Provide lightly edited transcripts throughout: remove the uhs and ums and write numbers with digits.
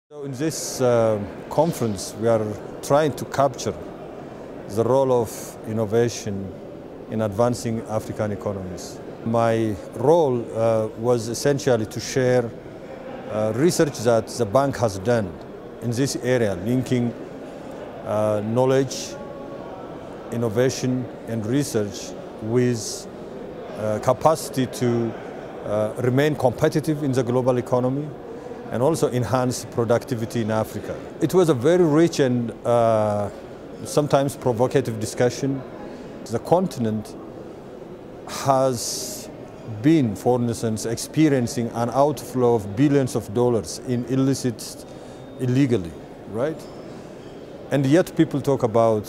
So in this conference, we are trying to capture the role of innovation in advancing African economies. My role was essentially to share research that the bank has done in this area, linking knowledge, innovation, and research with capacity to remain competitive in the global economy and also enhance productivity in Africa. It was a very rich and sometimes provocative discussion. The continent has been, for instance, experiencing an outflow of billions of dollars in illegally, right? And yet people talk about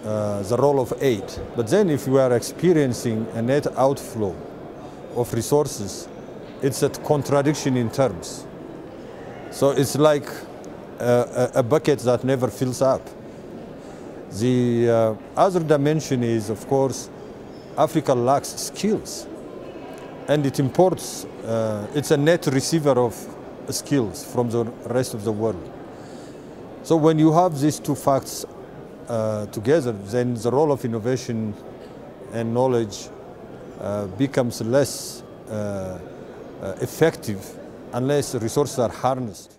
the role of aid. But then if we are experiencing a net outflow of resources, it's a contradiction in terms. So it's like a bucket that never fills up. The other dimension is, of course, Africa lacks skills. And it imports, it's a net receiver of skills from the rest of the world. So when you have these two facts together, then the role of innovation and knowledge becomes less effective unless resources are harnessed.